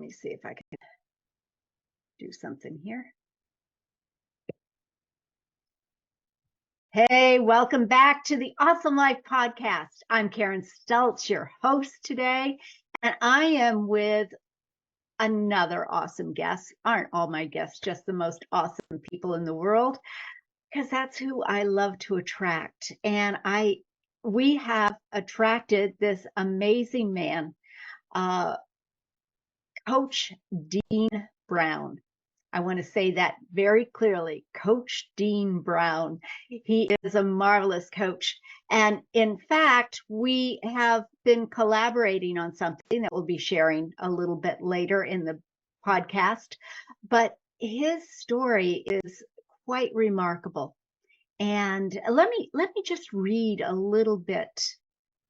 me see if I can do something here. Hey, welcome back to the Awesome Life Podcast. I'm Karen Stultz, your host today, and I am with another awesome guest. Aren't all my guests just the most awesome people in the world? Because that's who I love to attract. And we have attracted this amazing man, Coach Dean Brown. I want to say that very clearly, Coach Dean Brown. He is a marvelous coach. And in fact, we have been collaborating on something that we'll be sharing a little bit later in the podcast. But his story is quite remarkable. And let me just read a little bit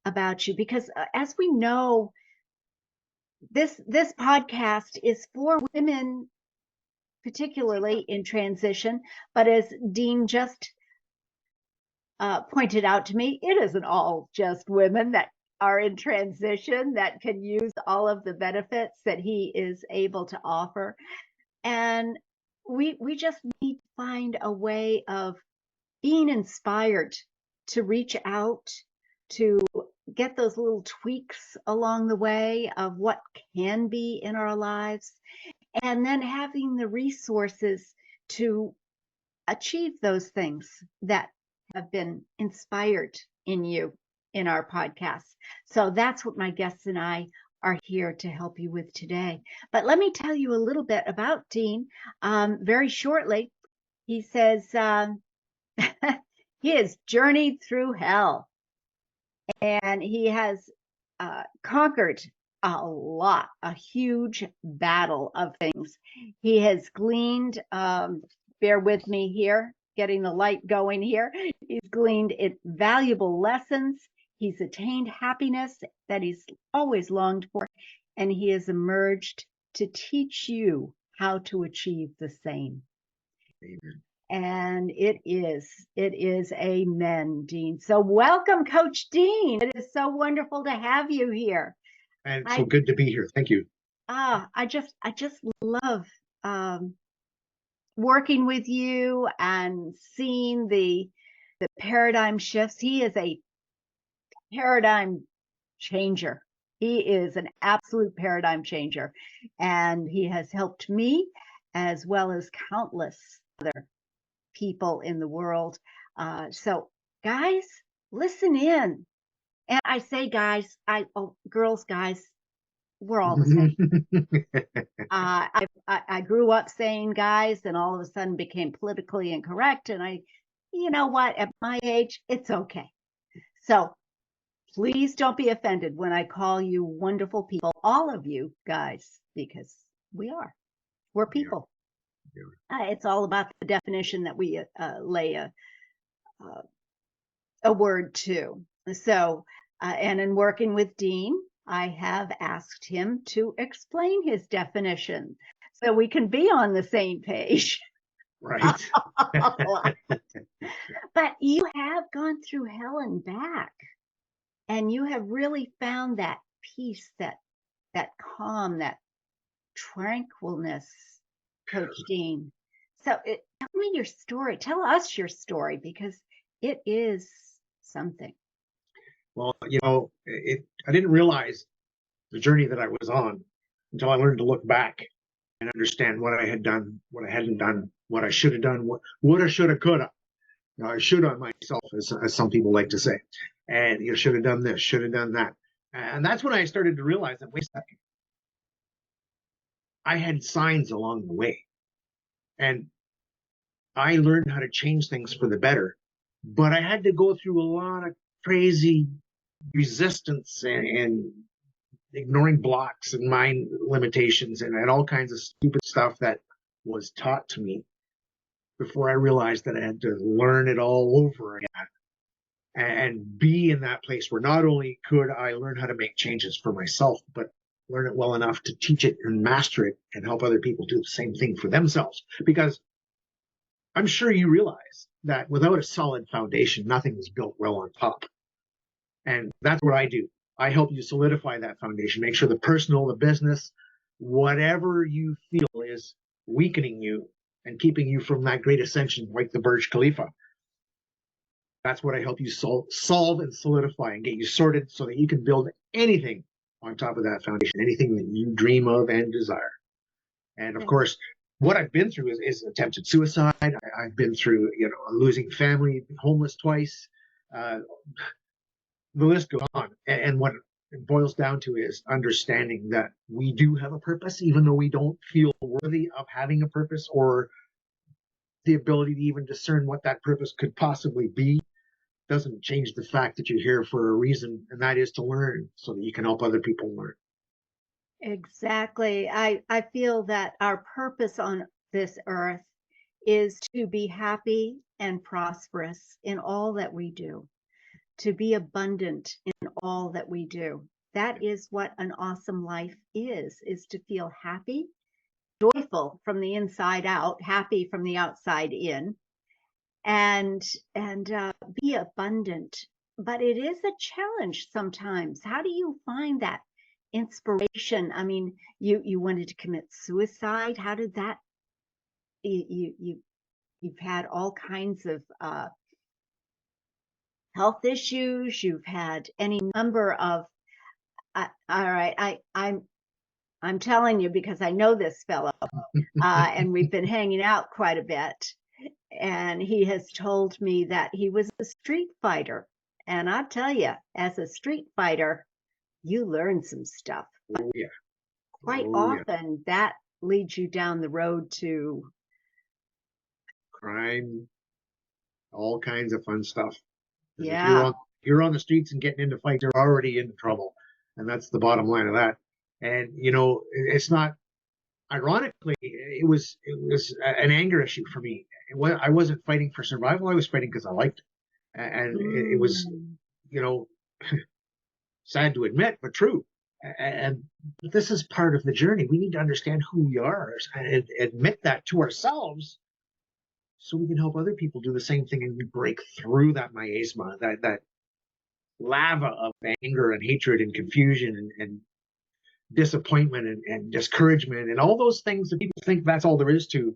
about you, because as we know, this podcast is for women, particularly in transition, but as Dean just pointed out to me, it isn't all just women that are in transition that can use all of the benefits that he is able to offer. And we just need to find a way of being inspired to reach out, to get those little tweaks along the way of what can be in our lives, and then having the resources to achieve those things that have been inspired in you in our podcast. So that's what my guests and I are here to help you with today. But let me tell you a little bit about Dean very shortly. He says he has journeyed through hell, and he has conquered a huge battle of things. He has gleaned, bear with me here, getting the light going here. He's gleaned valuable lessons. He's attained happiness that he's always longed for, and he has emerged to teach you how to achieve the same. Amen. And it is amen, Dean. So welcome, Coach Dean. It is so wonderful to have you here. And so good to be here. Thank you. I just love working with you and seeing the paradigm shifts. He is a paradigm changer. He is an absolute paradigm changer, and he has helped me as well as countless other people in the world. So guys, listen in. And I say guys, girls, guys, we're all the same. I grew up saying guys, and all of a sudden became politically incorrect. And you know what, at my age, it's okay. So please don't be offended when I call you wonderful people, all of you guys, because we're people. It's all about the definition that we lay a word to. So, and in working with Dean, I have asked him to explain his definition so we can be on the same page. Right. But you have gone through hell and back, and you have really found that peace, that calm, that tranquilness, Coach Dean. So tell me your story. Tell us your story, because it is something. Well, I didn't realize the journey that I was on until I learned to look back and understand what I had done, what I hadn't done, what I should have done, what woulda, shoulda, coulda. I should on myself, as some people like to say. And you should have done this, should have done that. And that's when I started to realize that, wait a second, I had signs along the way. And I learned how to change things for the better. But I had to go through a lot of crazy resistance and ignoring blocks and mind limitations and all kinds of stupid stuff that was taught to me before I realized that I had to learn it all over again and be in that place where not only could I learn how to make changes for myself, but learn it well enough to teach it and master it and help other people do the same thing for themselves. Because I'm sure you realize that without a solid foundation, nothing is built well on top. And that's what I do. I help you solidify that foundation, make sure the personal, the business, whatever you feel is weakening you and keeping you from that great ascension, like the Burj Khalifa. That's what I help you solve and solidify and get you sorted so that you can build anything on top of that foundation, anything that you dream of and desire. And of course, what I've been through is attempted suicide. I've been through, losing family, homeless twice. The list goes on. And what it boils down to is understanding that we do have a purpose, even though we don't feel worthy of having a purpose or the ability to even discern what that purpose could possibly be. Doesn't change the fact that you're here for a reason, and that is to learn so that you can help other people learn. Exactly. I feel that our purpose on this earth is to be happy and prosperous in all that we do, to be abundant in all that we do. That is what an awesome life is to feel happy, joyful from the inside out, happy from the outside in, and be abundant. But it is a challenge sometimes. How do you find that inspiration? I mean, you wanted to commit suicide. How did that? You've had all kinds of health issues. You've had any number of. All right, I'm telling you because I know this fellow, and we've been hanging out quite a bit. And he has told me that he was a street fighter. And I tell you, as a street fighter, you learn some stuff. Oh, yeah. Quite often, that leads you down the road to crime, all kinds of fun stuff. Yeah. If you're on the streets and getting into fights, you're already in trouble. And that's the bottom line of that. And, it's not, ironically, it was an anger issue for me. I wasn't fighting for survival. I was fighting because I liked it. And it was, sad to admit, but true. And this is part of the journey. We need to understand who we are and admit that to ourselves so we can help other people do the same thing and break through that miasma, that lava of anger and hatred and confusion and disappointment and discouragement and all those things that people think that's all there is to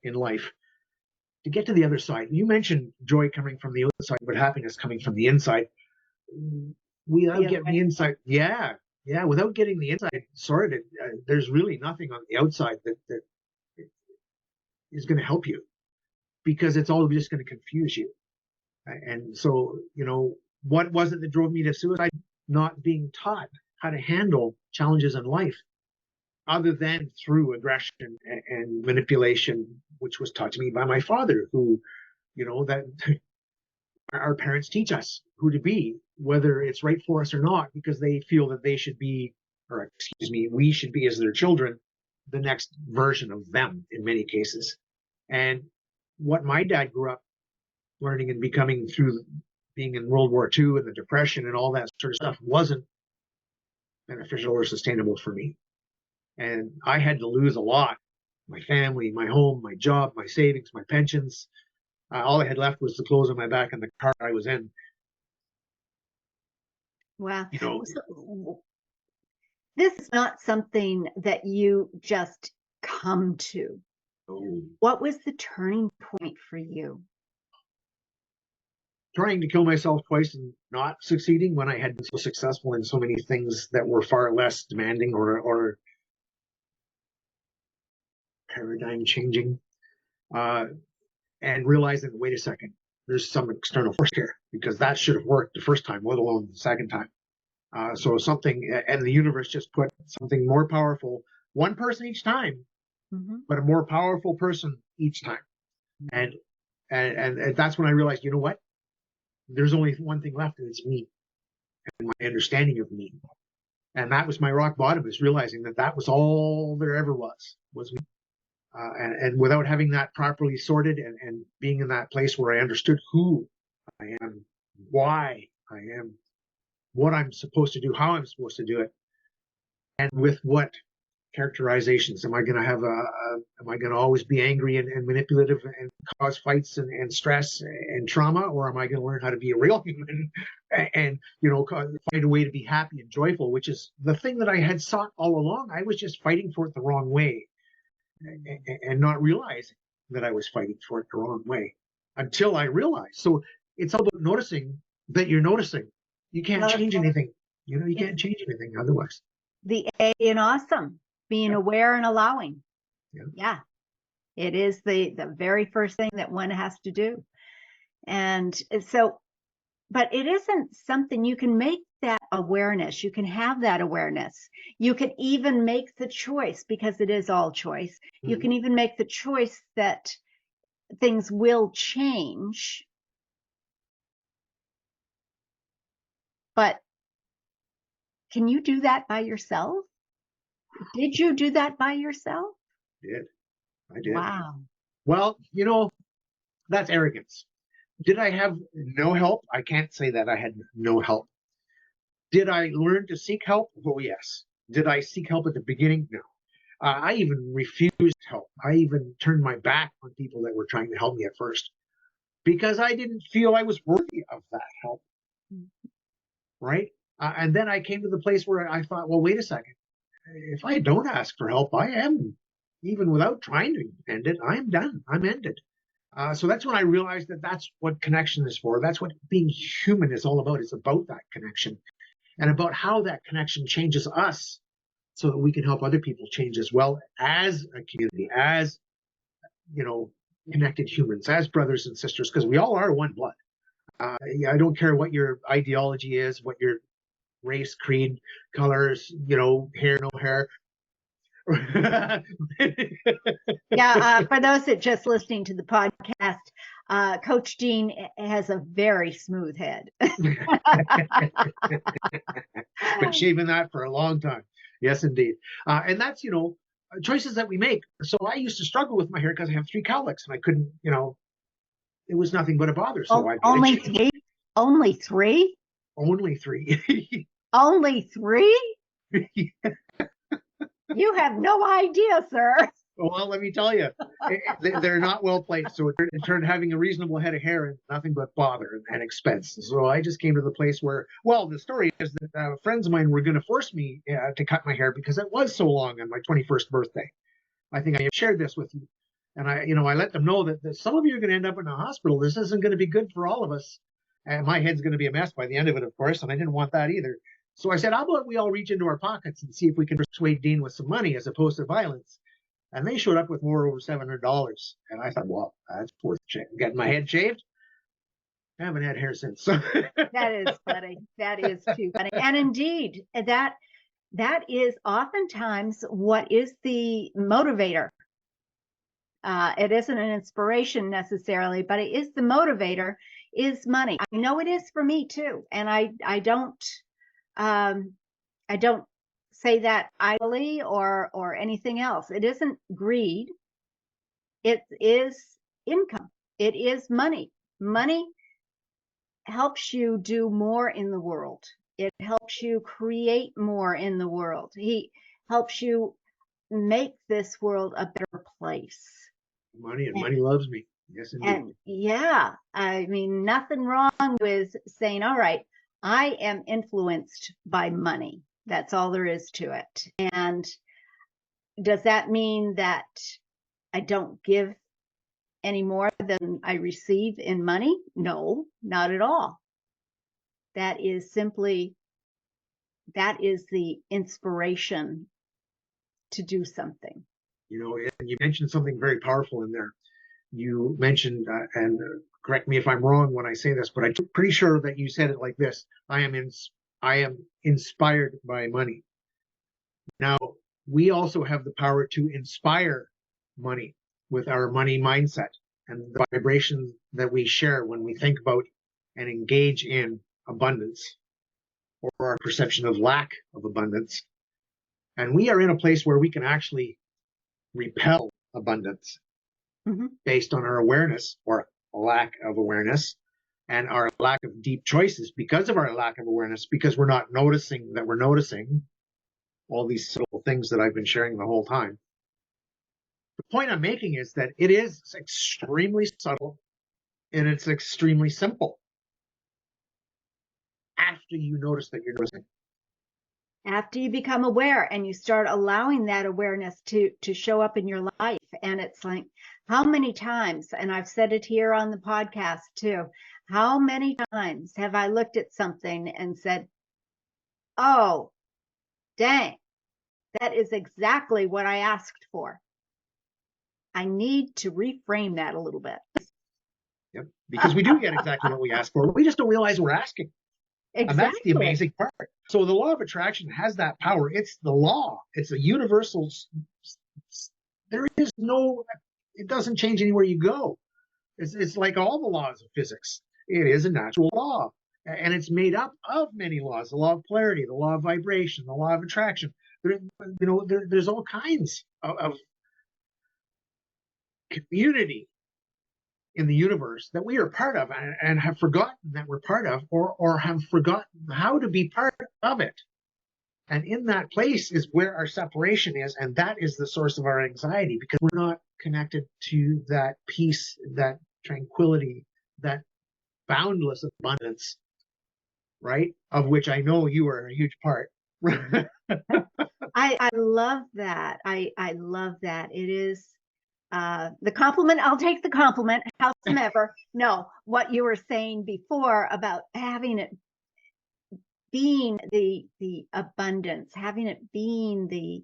in life. To get to the other side, you mentioned joy coming from the outside, but happiness coming from the inside. Without getting the inside, without getting the inside sorted, there's really nothing on the outside that is going to help you, because it's all just going to confuse you. And so, what was it that drove me to suicide? Not being taught how to handle challenges in life other than through aggression and manipulation, which was taught to me by my father, who, that our parents teach us who to be, whether it's right for us or not, because they feel that they should be, or excuse me, we should be, as their children, the next version of them in many cases. And what my dad grew up learning and becoming through being in World War II and the Depression and all that sort of stuff wasn't beneficial or sustainable for me. And I had to lose a lot: my family, my home, my job, my savings, my pensions. All I had left was the clothes on my back and the car I was in. Wow. This is not something that you just come to. What was the turning point for you? Trying to kill myself twice and not succeeding when I had been so successful in so many things that were far less demanding or paradigm changing, and realizing, wait a second, there's some external force here, because that should have worked the first time, let alone the second time. So something, and the universe just put something more powerful, one person each time, but a more powerful person each time. And that's when I realized, you know what? There's only one thing left, and it's me and my understanding of me. And that was my rock bottom, is realizing that was all there ever was me. And without having that properly sorted and being in that place where I understood who I am, why I am, what I'm supposed to do, how I'm supposed to do it, and with what characterizations. Am I going to have am I going to always be angry and manipulative and cause fights and stress and trauma? Or am I going to learn how to be a real human and, find a way to be happy and joyful, which is the thing that I had sought all along. I was just fighting for it the wrong way and not realizing that I was fighting for it the wrong way until I realized. So it's all about noticing that you're noticing. You can't change anything. You can't change anything otherwise. The A in awesome, being aware and allowing. Yeah. It is the very first thing that one has to do. And so, but it isn't something you can make that awareness. You can have that awareness. You can even make the choice, because it is all choice. Mm-hmm. You can even make the choice that things will change. But can you do that by yourself? Did you do that by yourself? I did. Wow. Well, that's arrogance. Did I have no help? I can't say that I had no help. Did I learn to seek help? Oh, yes. Did I seek help at the beginning? No. I even refused help. I even turned my back on people that were trying to help me at first because I didn't feel I was worthy of that help. Right? And then I came to the place where I thought, well, wait a second. If I don't ask for help, I am, even without trying to end it, I'm done. I'm ended. So that's when I realized that that's what connection is for. That's what being human is all about. It's about that connection and about how that connection changes us so that we can help other people change as well as a community, as, connected humans, as brothers and sisters, because we all are one blood. I don't care what your ideology is, what your race, creed, colors, hair, no hair. Yeah, for those that just listening to the podcast, Coach Dean has a very smooth head. Been shaving that for a long time. Yes, indeed. And that's, choices that we make. So I used to struggle with my hair because I have 3 cowlicks and I couldn't, it was nothing but a bother. So only 3? Only 3? Only 3. Only 3? You have no idea, sir. Well, let me tell you, they're not well placed. So it turned having a reasonable head of hair and nothing but bother and expense. So I just came to the place where, well, the story is that friends of mine were going to force me to cut my hair because it was so long on my 21st birthday. I think I have shared this with you. And I let them know that some of you are going to end up in a hospital. This isn't going to be good for all of us. And my head's going to be a mess by the end of it, of course. And I didn't want that either. So I said, how about we all reach into our pockets and see if we can persuade Dean with some money as opposed to violence. And they showed up with more over $700. And I thought, well, that's worth getting my head shaved. I haven't had hair since. That is funny. That is too funny. And indeed, that is oftentimes what is the motivator. It isn't an inspiration necessarily, but it is the motivator, is money. I know it is for me too. And I don't say that idly or anything else. It isn't greed. It is income. It is money. Money helps you do more in the world. It helps you create more in the world. He helps you make this world a better place. Money loves me. Yes, indeed. And yeah, I mean, nothing wrong with saying, all right, I am influenced by money. That's all there is to it. And does that mean that I don't give any more than I receive in money? No, not at all. That is simply, that is the inspiration to do something. And you mentioned something very powerful in there. You mentioned, and correct me if I'm wrong when I say this, but I'm pretty sure that you said it like this: I am inspired by money. Now, we also have the power to inspire money with our money mindset and the vibrations that we share when we think about and engage in abundance or our perception of lack of abundance. And we are in a place where we can actually repel abundance based on our awareness or lack of awareness and our lack of deep choices because of our lack of awareness, because we're not noticing that we're noticing. all these little things that I've been sharing the whole time. The point I'm making is that it is extremely subtle and it's extremely simple after you notice that you're noticing. After you become aware and you start allowing that awareness to show up in your life. And it's like, how many times, and I've said it here on the podcast too, how many times have I looked at something and said, oh, dang, that is exactly what I asked for. I need to reframe that a little bit. Yep. Because we do get exactly what we ask for. We just don't realize we're asking. Exactly. And that's the amazing part. So the law of attraction has that power. It's the law. It's a universal. There is no, it doesn't change anywhere you go. It's like all the laws of physics. It is a natural law. And it's made up of many laws: the law of polarity, the law of vibration, the law of attraction. There's all kinds of community in the universe that we are part of and have forgotten that we're part of, or have forgotten how to be part of it. And in that place is where our separation is, and that is the source of our anxiety, because we're not connected to that peace, that tranquility, that boundless abundance, right? Of which I know you are a huge part. I love that. I love that. It is the compliment. I'll take the compliment, howsoever. No, what you were saying before about having it being the abundance, having it being the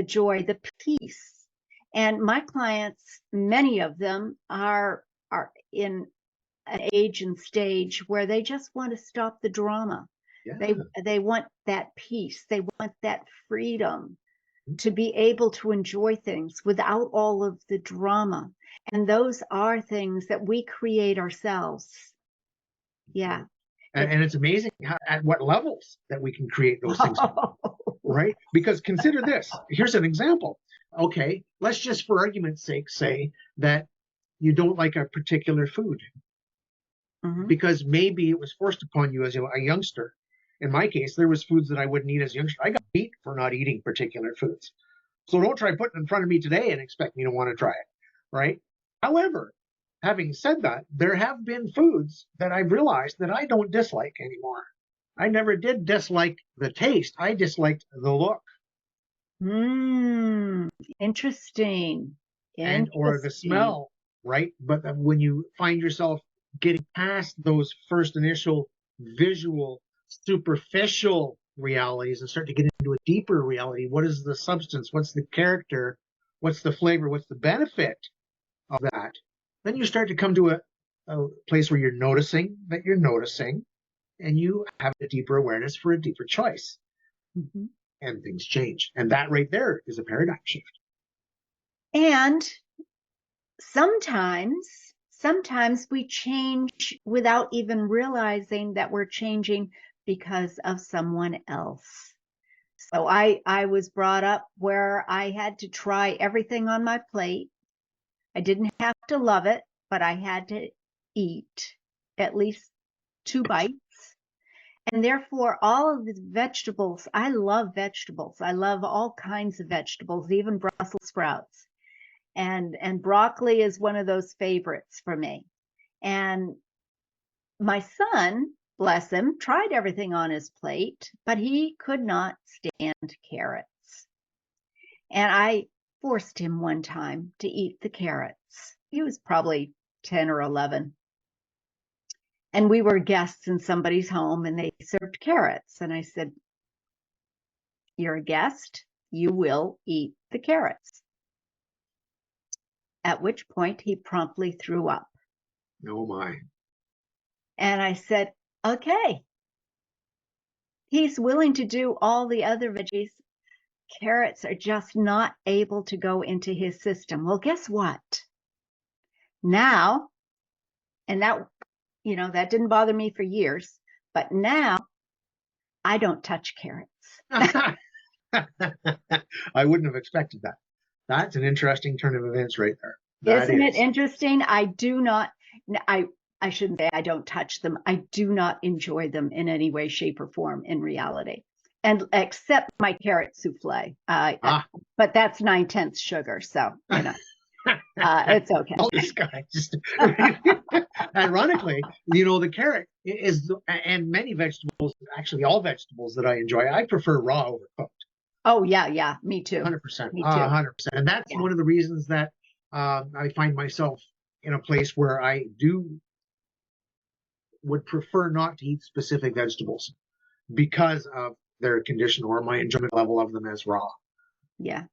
joy, the peace. And my clients, many of them are in an age and stage where they just want to stop the drama. Yeah. They want that peace. They want that freedom to be able to enjoy things without all of the drama. And those are things that we create ourselves. Yeah. And it's amazing at what levels that we can create those things, right? Because consider this. Here's an example. Okay, let's just for argument's sake say that you don't like a particular food. Mm-hmm. Because maybe it was forced upon you as a youngster. In my case, there was foods that I wouldn't eat as a youngster. I got beat for not eating particular foods. So don't try putting it in front of me today and expect me to want to try it, right? However, having said that, there have been foods that I've realized that I don't dislike anymore. I never did dislike the taste. I disliked the look. Interesting. Or the smell, right? But when you find yourself getting past those first initial visual, superficial realities and start to get into a deeper reality, what is the substance? What's the character? What's the flavor? What's the benefit of that? Then you start to come to a place where you're noticing that you're noticing, and you have a deeper awareness for a deeper choice. Mm-hmm. And things change. And that right there is a paradigm shift. And sometimes we change without even realizing that we're changing because of someone else. So I was brought up where I had to try everything on my plate. I didn't have to love it, but I had to eat at least 2 bites. And therefore, all of the vegetables, I love vegetables. I love all kinds of vegetables, even Brussels sprouts. And broccoli is one of those favorites for me. And my son, bless him, tried everything on his plate, but he could not stand carrots. And I forced him one time to eat the carrots. He was probably 10 or 11. And we were guests in somebody's home and they served carrots. And I said, you're a guest, you will eat the carrots. At which point he promptly threw up. Oh my. And I said, okay. He's willing to do all the other veggies. Carrots are just not able to go into his system. Well, guess what? Now, and that, that didn't bother me for years, but now I don't touch carrots. I wouldn't have expected that. That's an interesting turn of events right there. Isn't it interesting? I do not, I shouldn't say I don't touch them. I do not enjoy them in any way, shape, or form in reality. And except my carrot souffle. But that's 9/10 sugar. So, it's okay. All this guy just ironically, the carrot is, and many vegetables, actually all vegetables that I enjoy, I prefer raw over cooked. Oh, yeah. Me too. 100%. Me too. 100%. And that's one of the reasons that I find myself in a place where I would prefer not to eat specific vegetables because of their condition or my enjoyment level of them as raw. Yeah.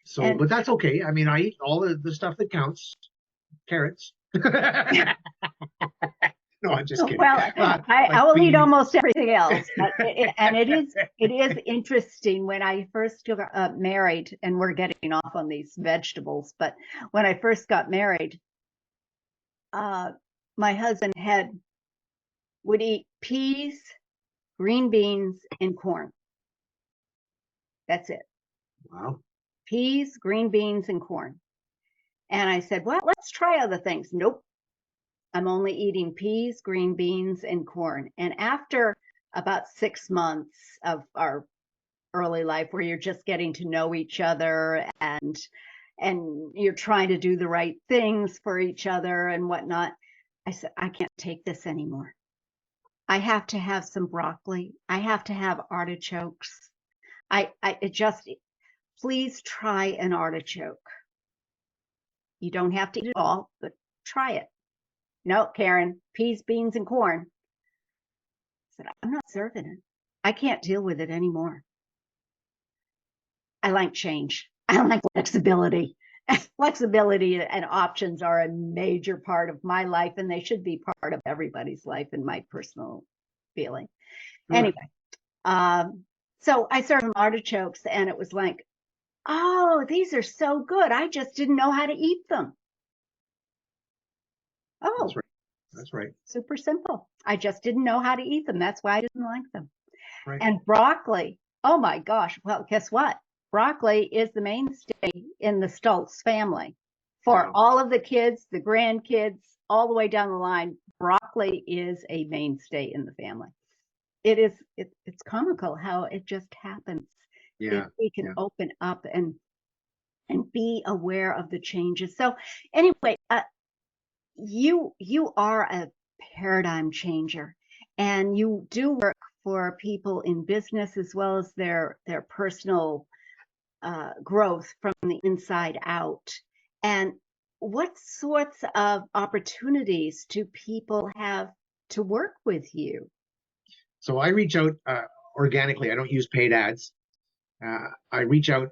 So, but that's okay. I mean, I eat all the stuff that counts, carrots. No, I'm just kidding. Well, I will eat almost everything else. But it is interesting when I first got married, and we're getting off on these vegetables, but when I first got married, my husband would eat peas, green beans, and corn. That's it. Wow. Peas, green beans, and corn. And I said, well, let's try other things. Nope. I'm only eating peas, green beans, and corn. And after about 6 months of our early life, where you're just getting to know each other and you're trying to do the right things for each other and whatnot, I said, I can't take this anymore. I have to have some broccoli. I have to have artichokes. Please try an artichoke. You don't have to eat it all, but try it. No, Karen, peas, beans, and corn. I said, I'm not serving it. I can't deal with it anymore. I like change. I like flexibility. Flexibility and options are a major part of my life, and they should be part of everybody's life, in my personal feeling. Sure. Anyway, so I served them artichokes, and it was like, oh, these are so good. I just didn't know how to eat them. Oh, that's right. That's right. Super simple. I just didn't know how to eat them. That's why I didn't like them. Right. And broccoli. Oh my gosh. Well, guess what? Broccoli is the mainstay in the Stultz family. For all of the kids, the grandkids, all the way down the line, broccoli is a mainstay in the family. It's comical how it just happens. Yeah. If we can open up and be aware of the changes. So anyway, you are a paradigm changer, and you do work for people in business as well as their personal growth from the inside out. And what sorts of opportunities do people have to work with you? So I reach out organically. I don't use paid ads. I reach out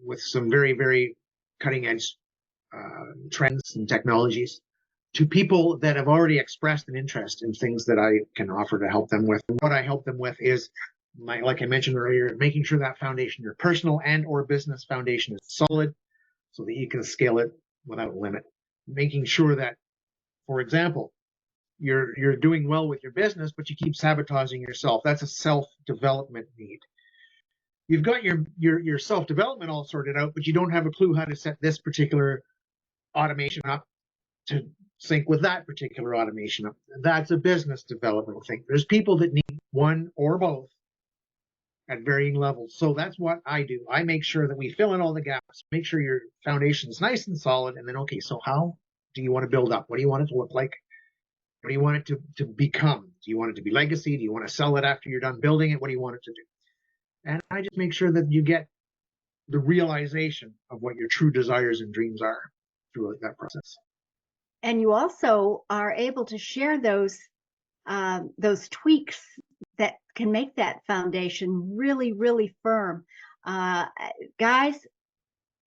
with some very, very cutting edge trends and technologies to people that have already expressed an interest in things that I can offer to help them with. And what I help them with is, like I mentioned earlier, making sure that foundation, your personal and or business foundation, is solid so that you can scale it without limit. Making sure that, for example, you're doing well with your business, but you keep sabotaging yourself. That's a self-development need. You've got your self-development all sorted out, but you don't have a clue how to set this particular automation up to sync with that particular automation up. That's a business development thing. There's people that need one or both at varying levels. So that's what I do. I make sure that we fill in all the gaps, make sure your foundation is nice and solid, and then, okay, so how do you want to build up? What do you want it to look like? What do you want it to become? Do you want it to be legacy? Do you want to sell it after you're done building it? What do you want it to do? And I just make sure that you get the realization of what your true desires and dreams are through that process. And you also are able to share those tweaks that can make that foundation really, really firm. Guys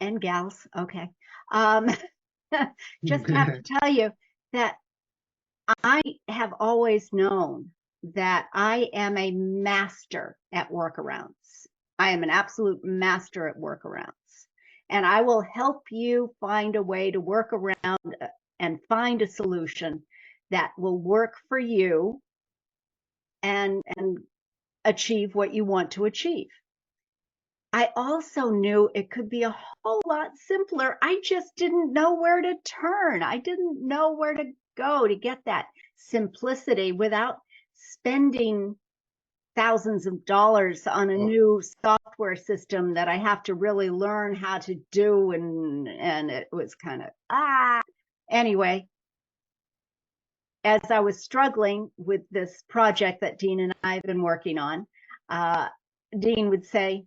and gals, okay. Just have to tell you that I have always known that I am a master at workarounds. I am an absolute master at workarounds. And I will help you find a way to work around and find a solution that will work for you and achieve what you want to achieve. I also knew it could be a whole lot simpler. I just didn't know where to turn. I didn't know where to go to get that simplicity without spending thousands of dollars on a Oh, new software system that I have to really learn how to do, and it was kind of anyway, as I was struggling with this project that Dean and I have been working on, Dean would say,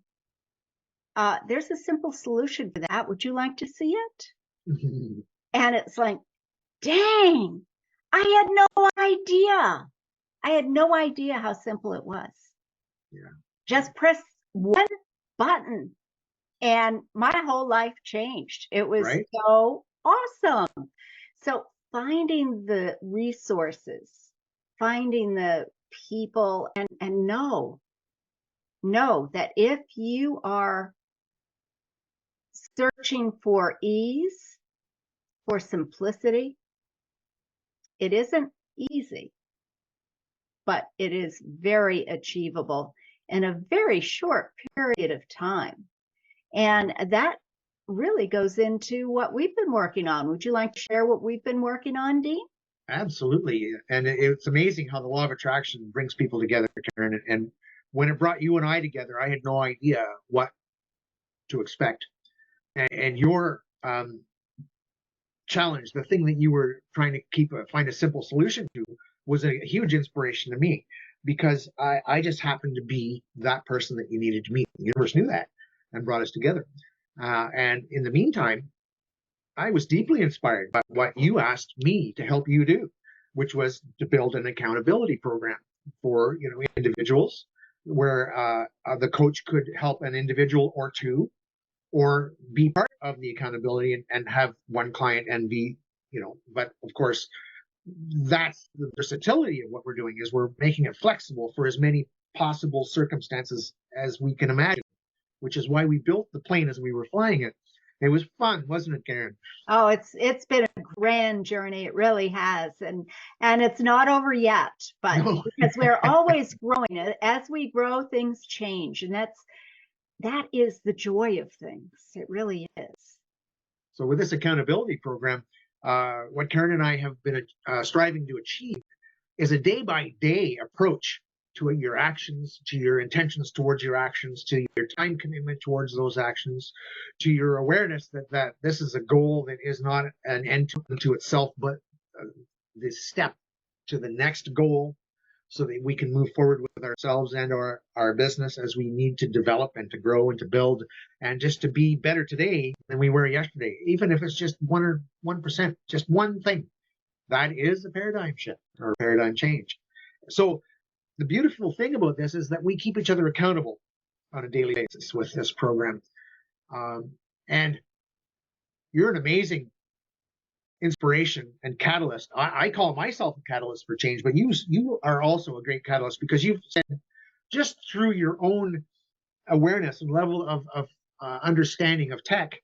there's a simple solution for that. Would you like to see it? And it's like, dang, I had no idea. I had no idea how simple it was. yeah, Just press one button and my whole life changed. It was right. so awesome. So finding the resources, finding the people, and know that if you are searching for ease, for simplicity, it isn't easy, but it is very achievable in a very short period of time. And that really goes into what we've been working on. Would you like to share what we've been working on, Dean? Absolutely. And it's amazing how the law of attraction brings people together, Karen. And when it brought you and I together, I had no idea what to expect. And your challenge, the thing that you were trying to find a simple solution to, was a huge inspiration to me, because I just happened to be that person that you needed to meet. The universe knew that and brought us together. And in the meantime, I was deeply inspired by what you asked me to help you do, which was to build an accountability program for individuals, where the coach could help an individual or two, or be part of the accountability and have one client and be, but of course, that's the versatility of what we're doing, is we're making it flexible for as many possible circumstances as we can imagine, which is why we built the plane as we were flying it. It was fun, wasn't it, Karen? Oh, it's been a grand journey. It really has. And it's not over yet, but No. because we're always growing. As we grow, things change. And that is the joy of things. It really is. So with this accountability program, what Karen and I have been striving to achieve is a day-by-day approach to your actions, to your intentions towards your actions, to your time commitment towards those actions, to your awareness that this is a goal that is not an end to itself, but the step to the next goal, so that we can move forward with ourselves and our business as we need to develop and to grow and to build, and just to be better today than we were yesterday, even if it's just 1%, just one thing. That is a paradigm shift or a paradigm change. So the beautiful thing about this is that we keep each other accountable on a daily basis with this program. And you're an amazing inspiration and catalyst. I call myself a catalyst for change, but you are also a great catalyst, because you've said, just through your own awareness and level of understanding of tech,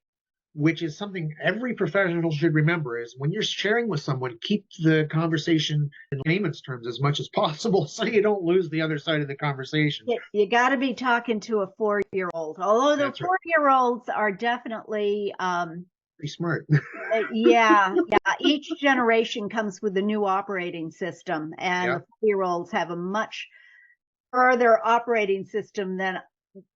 which is something every professional should remember, is when you're sharing with someone, keep the conversation in layman's terms as much as possible, so you don't lose the other side of the conversation. You got to be talking to a 4-year-old, although the That's right. 4-year-olds are definitely Pretty smart. yeah. Each generation comes with a new operating system, and Yeah. the 4-year-olds have a much further operating system than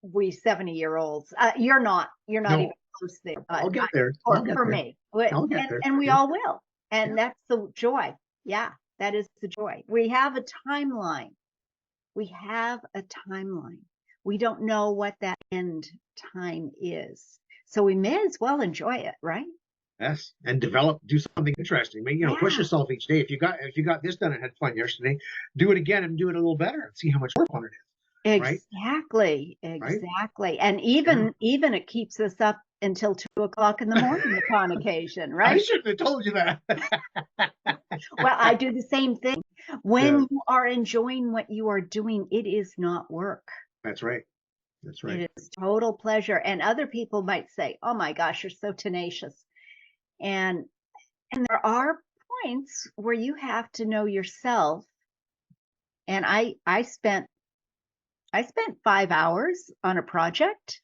we 70-year-olds. You're not No, even close there, but I'll get there. I'll get for there. me, I'll get there. and we Yeah. all will, and Yeah. that's the joy. Yeah, that is the joy. We have a timeline. We have a timeline. We don't know what that end time is, so we may as well enjoy it, right? Yes, and do something interesting. Push Yeah. yourself each day. If you got this done and had fun yesterday, do it again and do it a little better and see how much more fun it is. Right? Exactly, Right? exactly. And Yeah. even it keeps us up until 2 o'clock in the morning upon occasion, I right? shouldn't have told you that. Well, I do the same thing. When Yeah, you are enjoying what you are doing, it is not work. that's right. That's right. It is total pleasure. And other people might say, "Oh my gosh, you're so tenacious." And there are points where you have to know yourself. And I spent 5 hours on a project,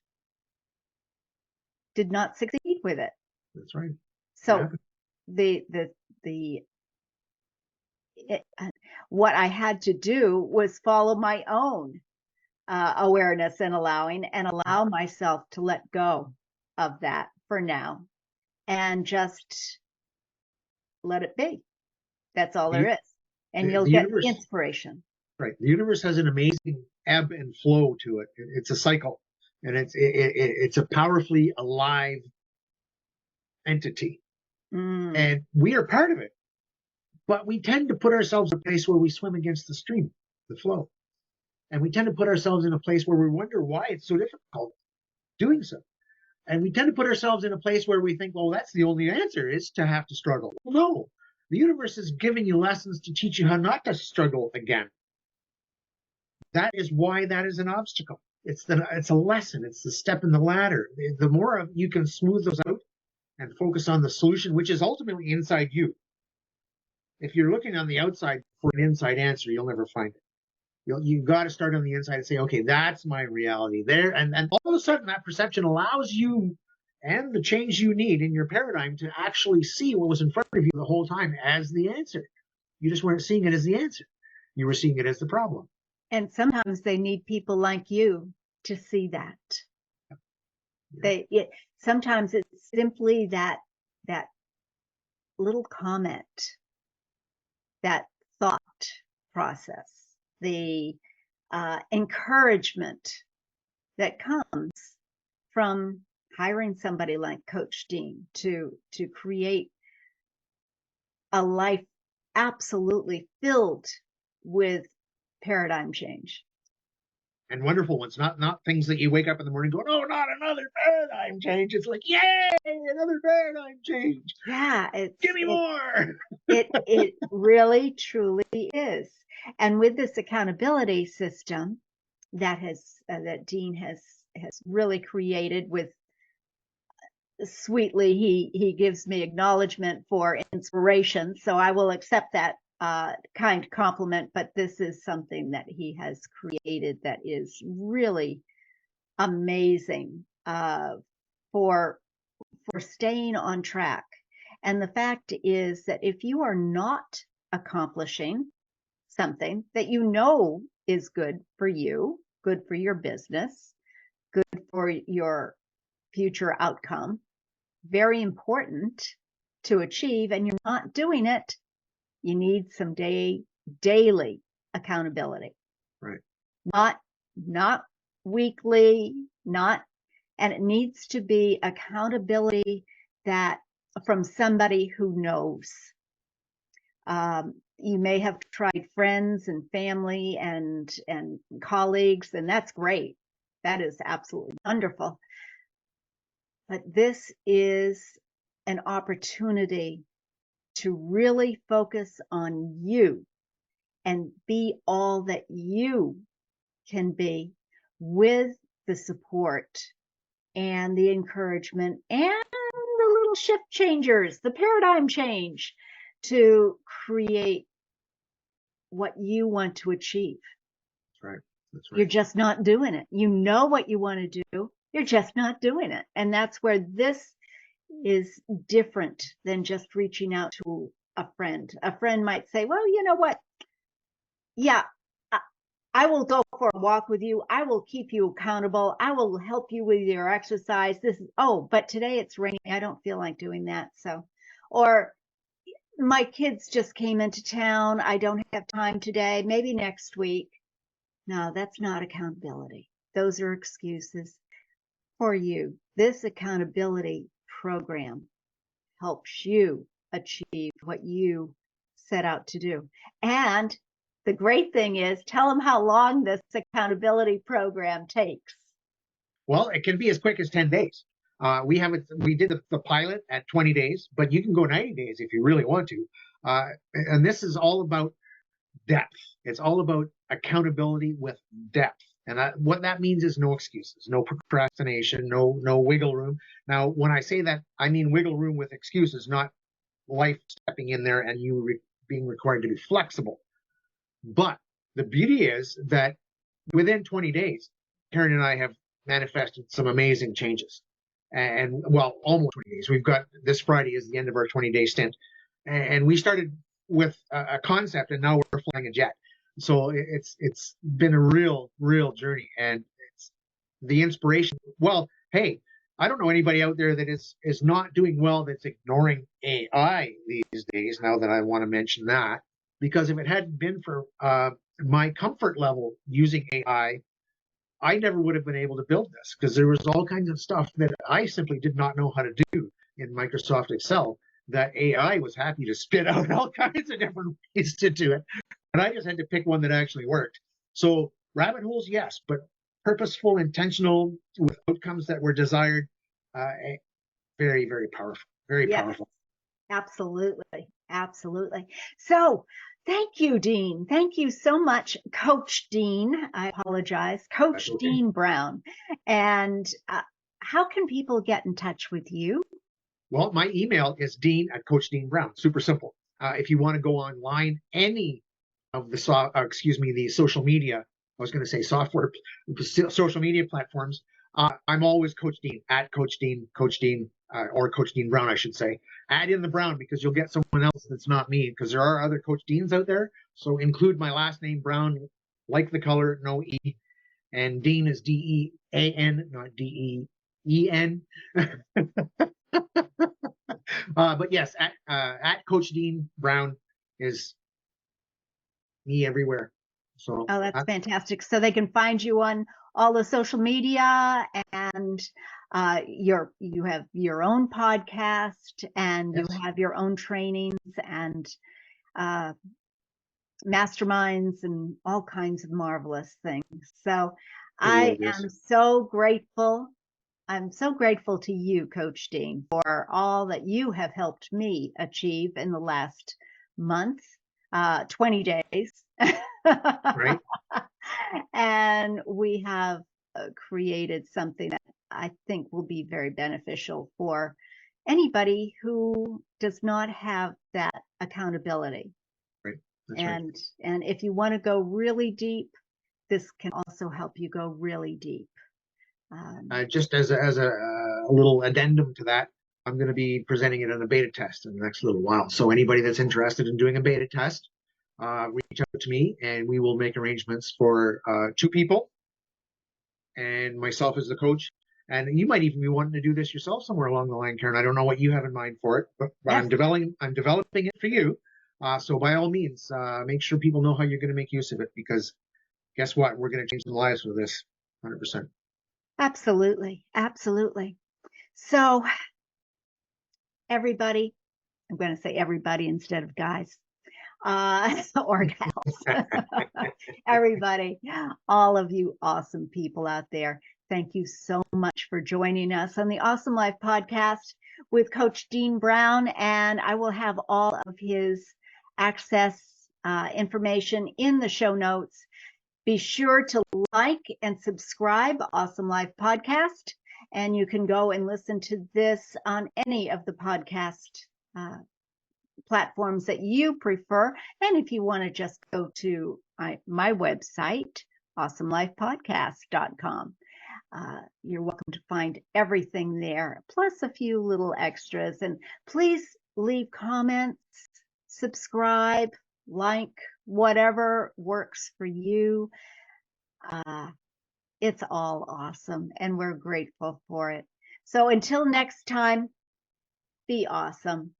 did not succeed with it. That's right. So Yeah. the it, what I had to do was follow my own awareness and allowing, and allow myself to let go of that for now and just let it be. That's all there is. And you'll the get universe, inspiration. right? The universe has an amazing ebb and flow to it. It's a cycle, and it's a powerfully alive entity, and we are part of it. But we tend to put ourselves in a place where we swim against the stream, the flow, and we tend to put ourselves in a place where we wonder why it's so difficult doing so. And we tend to put ourselves in a place where we think, well, that's the only answer, is to have to struggle. Well, no, the universe is giving you lessons to teach you how not to struggle again. That is why that is an obstacle. It's a lesson. It's the step in the ladder. The more you can smooth those out and focus on the solution, which is ultimately inside you. If you're looking on the outside for an inside answer, you'll never find it. You've got to start on the inside and say, okay, that's my reality there. And all of a sudden, that perception allows you and the change you need in your paradigm to actually see what was in front of you the whole time as the answer. You just weren't seeing it as the answer. You were seeing it as the problem. And sometimes they need people like you to see that. Yeah. Sometimes it's simply that little comment, that thought process, the encouragement that comes from hiring somebody like Coach Dean to create a life absolutely filled with paradigm change. And wonderful ones, not things that you wake up in the morning going, oh, not another paradigm change. It's like, yay, another paradigm change. Yeah, give me more. It really truly is. And with this accountability system that Dean has really created, with sweetly he gives me acknowledgement for inspiration, so I will accept that kind compliment. But this is something that he has created that is really amazing for staying on track. And the fact is that if you are not accomplishing something that you know is good for you, good for your business, good for your future outcome, very important to achieve, and you're not doing it, you need some daily accountability. Right. Not weekly, and it needs to be accountability that from somebody who knows. You may have tried friends and family and colleagues, and that's great. That is absolutely wonderful. But this is an opportunity to really focus on you and be all that you can be, with the support and the encouragement and the little shift changers, the paradigm change, to create what you want to achieve. That's right. That's right. You're just not doing it. You know what you want to do. You're just not doing it. And that's where this is different than just reaching out to a friend. A friend might say, well, you know what? Yeah, I will go for a walk with you. I will keep you accountable. I will help you with your exercise. But today it's raining. I don't feel like doing that. So, or my kids just came into town. I don't have time today. Maybe next week. No, that's not accountability. Those are excuses for you. This accountability program helps you achieve what you set out to do. And the great thing is, tell them how long this accountability program takes. Well, it can be as quick as 10 days. We did the pilot at 20 days, but you can go 90 days if you really want to. And this is all about depth. It's all about accountability with depth. And what that means is no excuses, no procrastination, no wiggle room. Now, when I say that, I mean wiggle room with excuses, not life stepping in there and you being required to be flexible. But the beauty is that within 20 days, Karen and I have manifested some amazing changes. And well, almost 20 days. We've got this Friday is the end of our 20-day stint. And we started with a concept, and now we're flying a jet. So it's been a real journey, and it's the inspiration. Well, hey, I don't know anybody out there that is not doing well that's ignoring AI these days. Now that I want to mention that, because if it hadn't been for my comfort level using I never would have been able to build this because there was all kinds of stuff that I simply did not know how to do in Microsoft Excel that AI was happy to spit out all kinds of different ways to do it. And I just had to pick one that actually worked. So rabbit holes, yes, but purposeful, intentional, with outcomes that were desired, uh, very powerful, very Yes, powerful. absolutely. Absolutely. So thank you, Dean. Thank you so much, Coach Dean. I apologize, Coach That's okay. Dean Brown. And how can people get in touch with you? Well, my email is Dean at Coach Dean Brown. Super simple. If you want to go online, any of the the social media. I was going to say software, social media platforms. I'm always Coach Dean at Coach Dean, or Coach Dean Brown, I should say. Add in the Brown because you'll get someone else that's not me, because there are other Coach Deans out there. So include my last name Brown, like the color, no E, and Dean is DEAN, not DEEN. But yes, at Coach Dean Brown is me everywhere. So Oh, that's fantastic. So they can find you on all the social media, and you have your own podcast, and you yes, have your own trainings and uh, masterminds and all kinds of marvelous things. So it I really is. am so grateful. I'm so grateful to you, Coach Dean, for all that you have helped me achieve in the last month, 20 days. Right. And we have created something that I think will be very beneficial for anybody who does not have that accountability. Right. That's right. And if you want to go really deep, this can also help you go really deep. Just as a little addendum to that, I'm going to be presenting it in a beta test in the next little while. So anybody that's interested in doing a beta test, reach out to me, and we will make arrangements for 2 people and myself as the coach. And you might even be wanting to do this yourself somewhere along the line, Karen. I don't know what you have in mind for it, but Yes, I'm developing it for you. So by all means, make sure people know how you're going to make use of it, because guess what? We're going to change some lives with this, 100%. absolutely. Absolutely. So, everybody, I'm going to say everybody instead of guys or gals. Everybody, all of you awesome people out there, thank you so much for joining us on the Awesome Life podcast with Coach Dean Brown. And I will have all of his access information in the show notes. Be sure to like and subscribe Awesome Life Podcast, and you can go and listen to this on any of the podcast platforms that you prefer. And if you want to just go to my website, awesomelifepodcast.com, you're welcome to find everything there, plus a few little extras. And please leave comments, subscribe, like, whatever works for you. It's all awesome, and we're grateful for it. So until next time, be awesome.